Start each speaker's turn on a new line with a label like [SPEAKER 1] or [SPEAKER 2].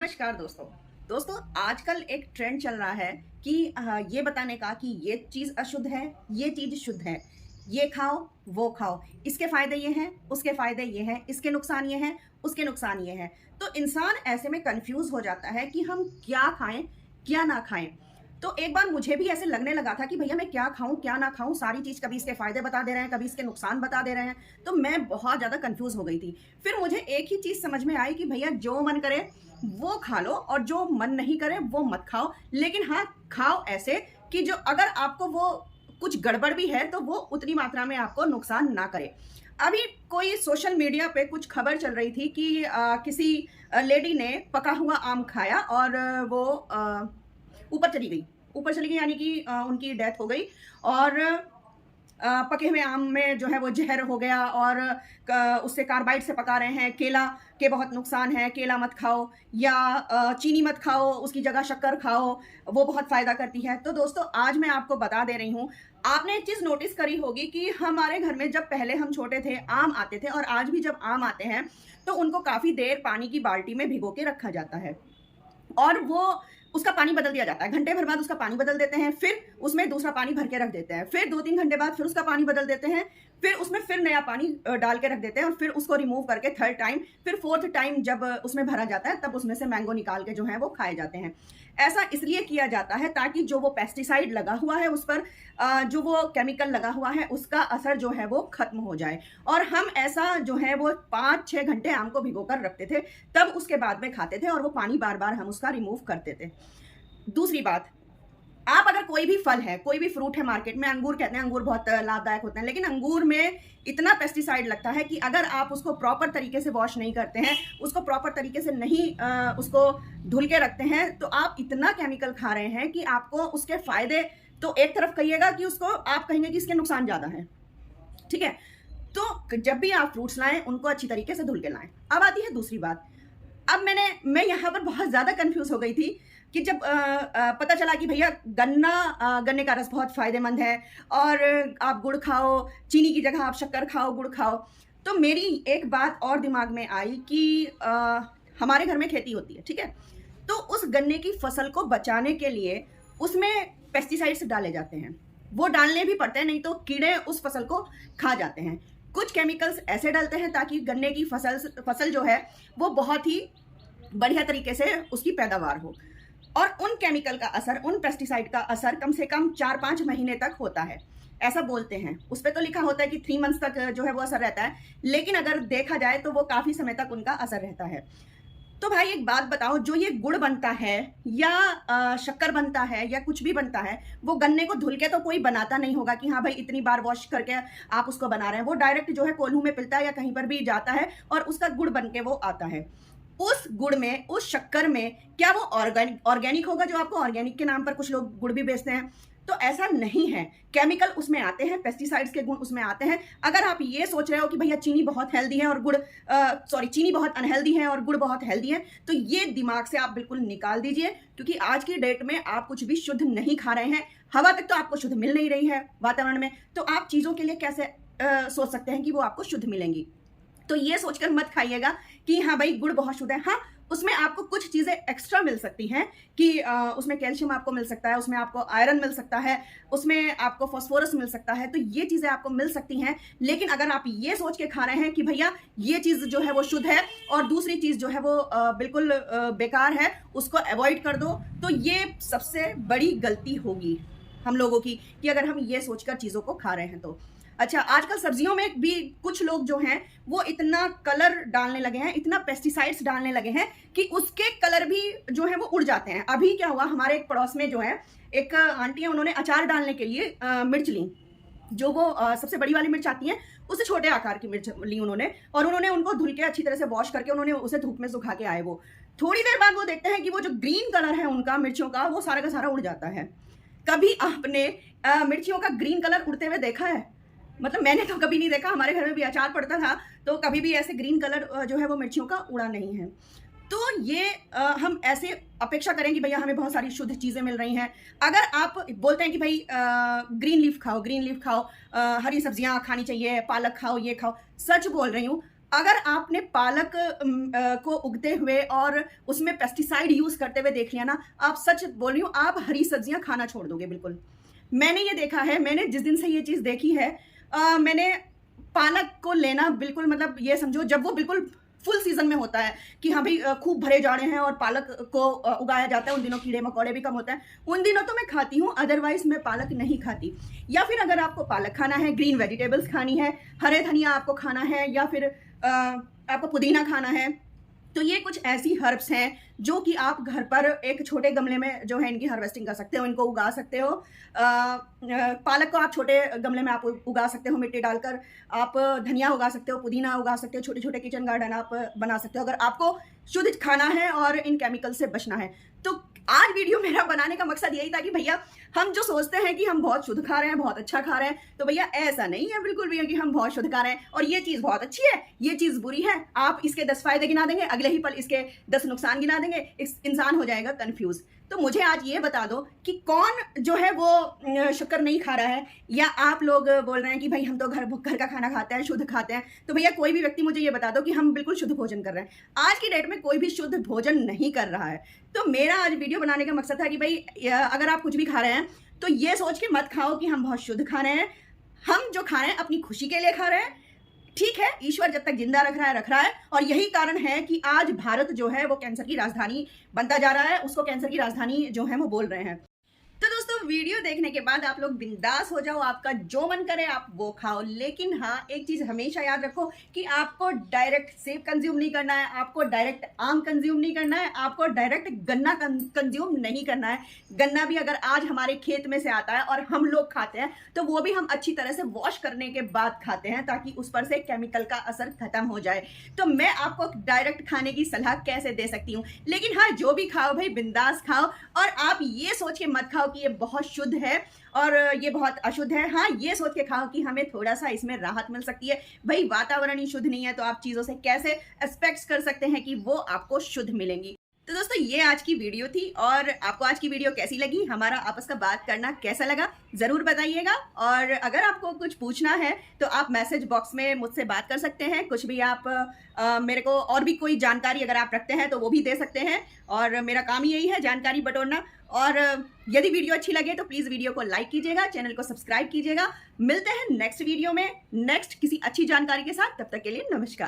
[SPEAKER 1] नमस्कार दोस्तों। दोस्तों आजकल एक ट्रेंड चल रहा है कि ये बताने का कि ये चीज़ अशुद्ध है, ये चीज़ शुद्ध है, ये खाओ, वो खाओ, इसके फ़ायदे ये हैं, उसके फ़ायदे ये हैं, इसके नुकसान ये हैं, उसके नुकसान ये हैं। तो इंसान ऐसे में कन्फ्यूज़ हो जाता है कि हम क्या खाएँ, क्या ना खाएँ। तो एक बार मुझे भी ऐसे लगने लगा था कि भैया मैं क्या खाऊँ, क्या ना खाऊँ, सारी चीज़ कभी इसके फ़ायदे बता दे रहे हैं, कभी इसके नुकसान बता दे रहे हैं, तो मैं बहुत ज़्यादा कन्फ्यूज़ हो गई थी। फिर मुझे एक ही चीज़ समझ में आई कि भैया जो मन करे वो खा लो और जो मन नहीं करे वो मत खाओ। लेकिन हाँ, खाओ ऐसे कि जो अगर आपको वो कुछ गड़बड़ भी है तो वो उतनी मात्रा में आपको नुकसान ना करे। अभी कोई सोशल मीडिया पे कुछ खबर चल रही थी कि किसी लेडी ने पका हुआ आम खाया और वो ऊपर चली गई। ऊपर चली गई यानी कि उनकी डेथ हो गई और पके हुए आम में जो है वो ज़हर हो गया और उससे कार्बाइड से पका रहे हैं। केला के बहुत नुकसान है, केला मत खाओ या चीनी मत खाओ, उसकी जगह शक्कर खाओ, वो बहुत फ़ायदा करती है। तो दोस्तों आज मैं आपको बता दे रही हूँ, आपने एक चीज़ नोटिस करी होगी कि हमारे घर में जब पहले हम छोटे थे, आम आते थे और आज भी जब आम आते हैं, तो उनको काफ़ी देर पानी की बाल्टी में भिगो के रखा जाता है। और वो उसका पानी बदल दिया जाता है। घंटे भर बाद उसका पानी बदल देते हैं, फिर उसमें दूसरा पानी भर के रख देते हैं। फिर 2-3 घंटे बाद फिर उसका पानी बदल देते हैं, फिर उसमें फिर नया पानी डाल के रख देते हैं और फिर उसको रिमूव करके थर्ड टाइम, फिर फोर्थ टाइम जब उसमें भरा जाता है, तब उसमें से मैंगो निकाल के जो है वो खाए जाते हैं। ऐसा इसलिए किया जाता है ताकि जो वो पेस्टिसाइड लगा हुआ है उस पर जो वो केमिकल लगा हुआ है उसका असर जो है वो खत्म हो जाए। और हम ऐसा जो है वो 5-6 घंटे आम को भिगो कर रखते थे, तब उसके बाद में खाते थे और वो पानी बार-बार हम उसका रिमूव करते थे। दूसरी बात, आप अगर कोई भी फल है, कोई भी फ्रूट है मार्केट में, अंगूर कहते हैं, अंगूर बहुत लाभदायक होते हैं, लेकिन अंगूर में इतना पेस्टिसाइड लगता है कि अगर आप उसको प्रॉपर तरीके से वॉश नहीं करते हैं, उसको प्रॉपर तरीके से नहीं उसको धुल के रखते हैं, तो आप इतना केमिकल खा रहे हैं कि आपको उसके फायदे तो एक तरफ कहिएगा कि उसको आप कहेंगे कि इसके नुकसान ज़्यादा हैं, ठीक है? तो जब भी आप फ्रूट्स लाएँ, उनको अच्छी तरीके से धुल के लाएँ। अब आती है दूसरी बात, अब मैं यहाँ पर बहुत ज़्यादा कन्फ्यूज़ हो गई थी कि जब पता चला कि भैया गन्ने का रस बहुत फ़ायदेमंद है और आप गुड़ खाओ, चीनी की जगह आप शक्कर खाओ, गुड़ खाओ। तो मेरी एक बात और दिमाग में आई कि हमारे घर में खेती होती है, ठीक है? तो उस गन्ने की फसल को बचाने के लिए उसमें पेस्टिसाइड्स डाले जाते हैं। वो डालने भी पड़ते हैं, नहीं तो कीड़े उस फसल को खा जाते हैं। कुछ केमिकल्स ऐसे डालते हैं ताकि गन्ने की फसल जो है वो बहुत ही बढ़िया तरीके से उसकी पैदावार हो। और उन केमिकल का असर, उन पेस्टिसाइड का असर कम से कम 4-5 महीने तक होता है, ऐसा बोलते हैं। उस पे तो लिखा होता है कि 3 मंथ्स तक जो है वो असर रहता है, लेकिन अगर देखा जाए तो वो काफ़ी समय तक उनका असर रहता है। तो भाई एक बात बताओ, जो ये गुड़ बनता है या शक्कर बनता है या कुछ भी बनता है, वो गन्ने को धुल के तो कोई बनाता नहीं होगा कि हाँ भाई इतनी बार वॉश करके आप उसको बना रहे हैं। वो डायरेक्ट जो है कोल्हू में पिलता है या कहीं पर भी जाता है और उसका गुड़ बन के वो आता है। उस गुड़ में, उस शक्कर में क्या वो ऑर्गेनिक होगा? जो आपको ऑर्गेनिक के नाम पर कुछ लोग गुड़ भी बेचते हैं, तो ऐसा नहीं है। केमिकल उसमें आते हैं, पेस्टिसाइड्स के गुण उसमें आते हैं। अगर आप ये सोच रहे हो कि भैया चीनी बहुत हेल्दी है और चीनी बहुत अनहेल्दी है और गुड़ बहुत हेल्दी है, तो ये दिमाग से आप बिल्कुल निकाल दीजिए, क्योंकि आज की डेट में आप कुछ भी शुद्ध नहीं खा रहे हैं। हवा तक तो आपको शुद्ध मिल नहीं रही है वातावरण में, तो आप चीज़ों के लिए कैसे सोच सकते हैं कि वो आपको शुद्ध मिलेंगी? तो ये सोचकर मत खाइएगा कि हाँ भाई गुड़ बहुत शुद्ध है। हाँ, उसमें आपको कुछ चीज़ें एक्स्ट्रा मिल सकती हैं कि उसमें कैल्शियम आपको मिल सकता है, उसमें आपको आयरन मिल सकता है, उसमें आपको फास्फोरस मिल सकता है, तो ये चीज़ें आपको मिल सकती हैं। लेकिन अगर आप ये सोच के खा रहे हैं कि भैया ये चीज़ जो है वो शुद्ध है और दूसरी चीज़ जो है वो बिल्कुल बेकार है, उसको अवॉइड कर दो, तो ये सबसे बड़ी गलती होगी हम लोगों की, कि अगर हम ये सोचकर चीज़ों को खा रहे हैं तो। अच्छा, आजकल सब्जियों में भी कुछ लोग जो हैं वो इतना कलर डालने लगे हैं, इतना पेस्टिसाइड्स डालने लगे हैं कि उसके कलर भी जो है वो उड़ जाते हैं। अभी क्या हुआ, हमारे एक पड़ोस में जो है एक आंटी है, उन्होंने अचार डालने के लिए मिर्च ली, जो वो सबसे बड़ी वाली मिर्च आती है, उससे छोटे आकार की मिर्च ली उन्होंने, और उन्होंने उनको धुल के अच्छी तरह से वॉश करके उन्होंने उसे धूप में सुखा के आए। वो थोड़ी देर बाद वो देखते हैं कि वो जो ग्रीन कलर है उनका मिर्चों का, वो सारा का सारा उड़ जाता है। कभी आपने मिर्चियों का ग्रीन कलर उड़ते हुए देखा है? मतलब मैंने तो कभी नहीं देखा। हमारे घर में भी अचार पड़ता था तो कभी भी ऐसे ग्रीन कलर जो है वो मिर्चियों का उड़ा नहीं है। तो ये हम ऐसे अपेक्षा करें कि भैया हमें बहुत सारी शुद्ध चीज़ें मिल रही हैं। अगर आप बोलते हैं कि भाई ग्रीन लीफ खाओ, हरी सब्जियां खानी चाहिए, पालक खाओ, ये खाओ, सच बोल रही हूँ, अगर आपने पालक को उगते हुए और उसमें पेस्टिसाइड यूज करते हुए देख लिया ना, आप सच बोल रही हूँ, आप हरी सब्जियां खाना छोड़ दोगे बिल्कुल। मैंने ये देखा है, मैंने जिस दिन से ये चीज देखी है, मैंने पालक को लेना बिल्कुल, मतलब ये समझो जब वो बिल्कुल फुल सीजन में होता है कि हाँ भाई खूब भरे जाड़े हैं और पालक को उगाया जाता है, उन दिनों कीड़े मकोड़े भी कम होते हैं, उन दिनों तो मैं खाती हूँ, अदरवाइज मैं पालक नहीं खाती। या फिर अगर आपको पालक खाना है, ग्रीन वेजिटेबल्स खानी है, हरे धनिया आपको खाना है, या फिर आपको पुदीना खाना है, तो ये कुछ ऐसी हर्ब्स हैं जो कि आप घर पर एक छोटे गमले में जो है इनकी हार्वेस्टिंग कर सकते हो, इनको उगा सकते हो। पालक को आप छोटे गमले में आप उगा सकते हो मिट्टी डालकर, आप धनिया उगा सकते हो, पुदीना उगा सकते हो, छोटे छोटे किचन गार्डन आप बना सकते हो, अगर आपको शुद्ध खाना है और इन केमिकल से बचना है। तो आज वीडियो मेरा बनाने का मकसद यही था कि भैया हम जो सोचते हैं कि हम बहुत शुद्ध खा रहे हैं, बहुत अच्छा खा रहे हैं, तो भैया ऐसा नहीं है बिल्कुल भी कि हम बहुत शुद्ध खा रहे हैं और ये चीज बहुत अच्छी है, ये चीज बुरी है। आप इसके 10 फायदे गिना देंगे, अगले ही पल इसके 10 नुकसान गिना देंगे, इंसान हो जाएगा कंफ्यूज। तो मुझे आज ये बता दो कि कौन जो है वो शक्कर नहीं खा रहा है, या आप लोग बोल रहे हैं कि भाई हम तो घर का खाना खाते हैं, शुद्ध खाते हैं। तो भैया कोई भी व्यक्ति मुझे ये बता दो कि हम बिल्कुल शुद्ध भोजन कर रहे हैं। आज की डेट में कोई भी शुद्ध भोजन नहीं कर रहा है। तो मेरा आज वीडियो बनाने का मकसद था कि भाई अगर आप कुछ भी खा रहे हैं तो ये सोच के मत खाओ कि हम बहुत शुद्ध खा रहे हैं। हम जो खा रहे हैं अपनी खुशी के लिए खा रहे हैं, ठीक है, ईश्वर जब तक जिंदा रख रहा है। और यही कारण है कि आज भारत जो है वो कैंसर की राजधानी बनता जा रहा है, उसको कैंसर की राजधानी जो है वो बोल रहे हैं। तो दोस्तों वीडियो देखने के बाद आप लोग बिंदास हो जाओ, आपका जो मन करे आप वो खाओ, लेकिन हाँ एक चीज हमेशा याद रखो कि आपको डायरेक्ट सेब कंज्यूम नहीं करना है, आपको डायरेक्ट आम कंज्यूम नहीं करना है, आपको डायरेक्ट गन्ना कंज्यूम नहीं करना है। गन्ना भी अगर आज हमारे खेत में से आता है और हम लोग खाते हैं तो वो भी हम अच्छी तरह से वॉश करने के बाद खाते हैं ताकि उस पर से केमिकल का असर खत्म हो जाए। तो मैं आपको डायरेक्ट खाने की सलाह कैसे दे सकती हूँ, लेकिन हाँ जो भी खाओ भाई बिंदास खाओ, और आप ये सोच के मत खाओ कि ये बहुत शुद्ध है और ये बहुत अशुद्ध है। हाँ ये सोच के खाओ कि हमें थोड़ा सा इसमें राहत मिल सकती है। भाई वातावरण ही शुद्ध नहीं है तो आप चीजों से कैसे एक्सपेक्ट कर सकते हैं कि वो आपको शुद्ध मिलेंगी। तो दोस्तों ये आज की वीडियो थी, और आपको आज की वीडियो कैसी लगी, हमारा आपस का बात करना कैसा लगा जरूर बताइएगा। और अगर आपको कुछ पूछना है तो आप मैसेज बॉक्स में मुझसे बात कर सकते हैं, कुछ भी आप मेरे को और भी कोई जानकारी अगर आप रखते हैं तो वो भी दे सकते हैं, और मेरा काम ही यही है जानकारी बटोरना। और यदि वीडियो अच्छी लगे तो प्लीज वीडियो को लाइक कीजिएगा, चैनल को सब्सक्राइब कीजिएगा। मिलते हैं नेक्स्ट वीडियो में नेक्स्ट किसी अच्छी जानकारी के साथ, तब तक के लिए नमस्कार।